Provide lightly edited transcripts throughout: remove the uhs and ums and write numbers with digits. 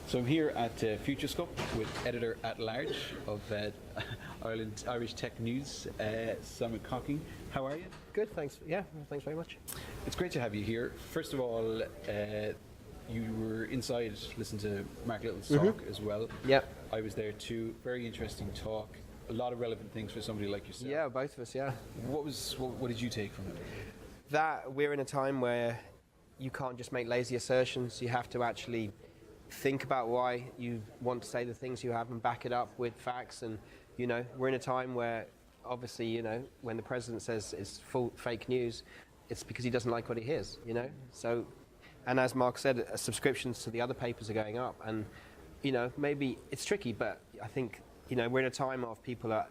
So I'm here at Futurescope with editor-at-large of Irish Tech News, Simon Cocking. How are you? Good, thanks. Yeah, thanks very much. It's great to have you here. First of all, you were inside listening to Mark Little's talk as well. Yeah. I was there too. Very interesting talk. A lot of relevant things for somebody like yourself. Yeah, both of us, yeah. What did you take from it? That we're in a time where you can't just make lazy assertions. You have to actually think about why you want to say the things you have and back it up with facts. And, we're in a time where, obviously, when the president says it's full fake news, it's because he doesn't like what he hears, So, and as Mark said, subscriptions to the other papers are going up. And, maybe it's tricky, but I think, we're in a time of people are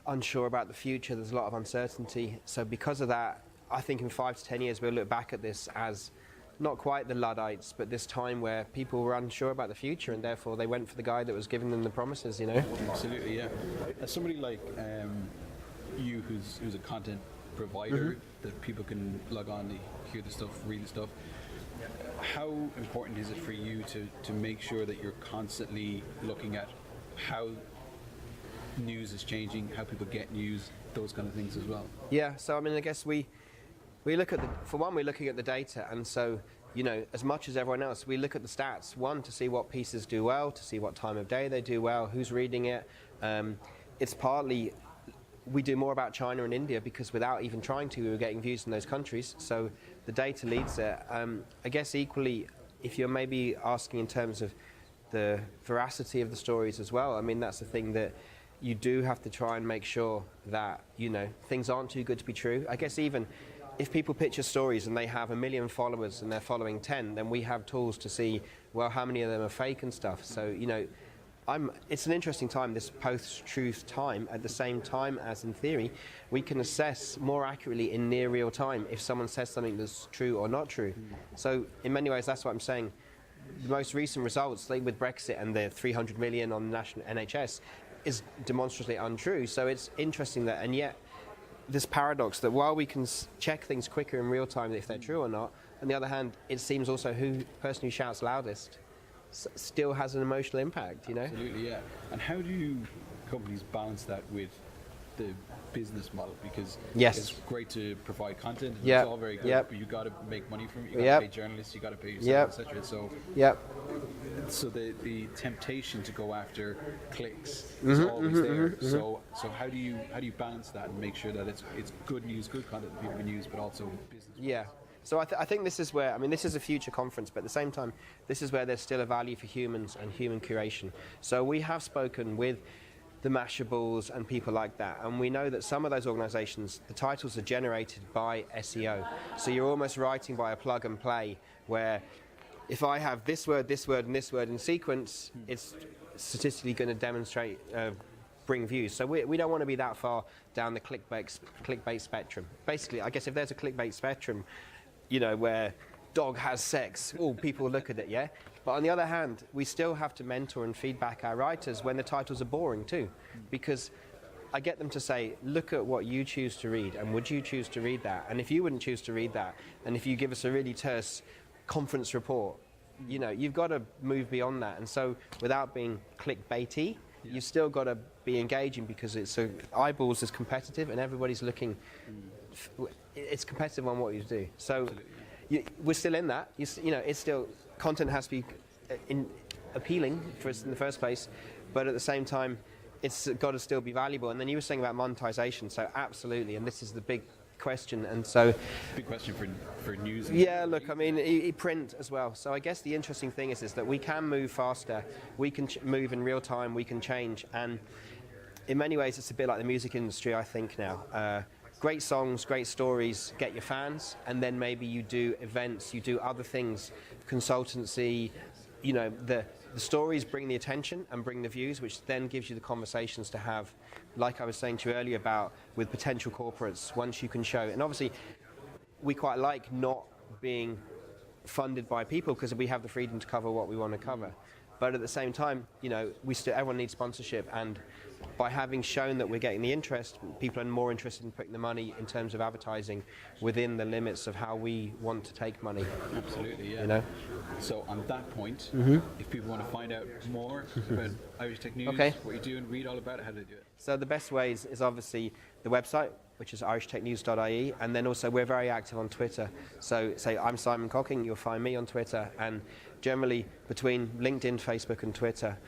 unsure about the future. There's a lot of uncertainty. So because of that, I think in 5 to 10 years, we'll look back at this as not quite the Luddites, but this time where people were unsure about the future and therefore they went for the guy that was giving them the promises, Absolutely, yeah. As somebody like you who's a content provider that people can log on, to hear the stuff, read the stuff, how important is it for you to make sure that you're constantly looking at how news is changing, how people get news, those kind of things as well? Yeah, so I guess we look at we're looking at the data, and so as much as everyone else, we look at the stats. One, to see what pieces do well, to see what time of day they do well, who's reading it. It's partly we do more about China and India because without even trying to, we were getting views in those countries. So the data leads it. I guess equally, if you're maybe asking in terms of the veracity of the stories as well, that's the thing that you do have to try and make sure that things aren't too good to be true. I guess even if people picture stories and they have 1 million followers and they're following 10, then we have tools to see, well, how many of them are fake and stuff. So, it's an interesting time, this post-truth time. At the same time as, in theory, we can assess more accurately in near real time if someone says something that's true or not true. So, in many ways, that's what I'm saying. The most recent results, like with Brexit and the 300 million on the national NHS, is demonstrably untrue. So it's interesting that, and yet, this paradox that while we can check things quicker in real time if they're true or not, on the other hand, it seems also person who shouts loudest still has an emotional impact, Absolutely, yeah. And how do companies balance that with the business model? Because it's great to provide content, and it's all very good, but you got to make money from it. You got to pay journalists, you got to pay yourself, etc. So the temptation to go after clicks is always there. So how do you balance that and make sure that it's good news, good content that people can use, but also business? Yeah. So I think this is where, this is a future conference, but at the same time, this is where there's still a value for humans and human curation. So we have spoken with the Mashables and people like that, and we know that some of those organizations, the titles are generated by SEO. So you're almost writing by a plug and play, where if I have this word, and this word in sequence, it's statistically going to demonstrate, bring views. So we don't want to be that far down the clickbait spectrum. Basically, I guess if there's a clickbait spectrum, where dog has sex, people look at it, yeah? But on the other hand, we still have to mentor and feedback our writers when the titles are boring too. Because I get them to say, look at what you choose to read, and would you choose to read that? And if you wouldn't choose to read that, and if you give us a really terse conference report, you've got to move beyond that. And so without being clickbaity, you've still got to be engaging, because eyeballs is competitive and everybody's looking. It's competitive on what you do. So we're still in that. It's still, content has to be appealing for us in the first place, but at the same time, it's got to still be valuable. And then you were saying about monetization, so absolutely, and this is the big question. And so big question for news. Yeah, look, print as well. So I guess the interesting thing is that we can move faster, we can move in real time, we can change, and in many ways it's a bit like the music industry, I think now. Great songs, great stories, get your fans, and then maybe you do events, you do other things, consultancy, the stories bring the attention and bring the views, which then gives you the conversations to have, like I was saying to you earlier about with potential corporates, once you can show. And obviously, we quite like not being funded by people because we have the freedom to cover what we want to cover. But at the same time, everyone needs sponsorship, and by having shown that we're getting the interest, people are more interested in putting the money in terms of advertising within the limits of how we want to take money. Absolutely, yeah. You know? So on that point, if people want to find out more about Irish Tech News, what you do and read all about it, how do they do it? So the best way is obviously the website, which is irishtechnews.ie, and then also we're very active on Twitter. So say I'm Simon Cocking, you'll find me on Twitter, and generally between LinkedIn, Facebook and Twitter,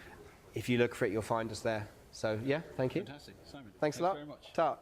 if you look for it, you'll find us there. So yeah, thank you. Fantastic. Simon, Thanks a lot. Very much. Ta.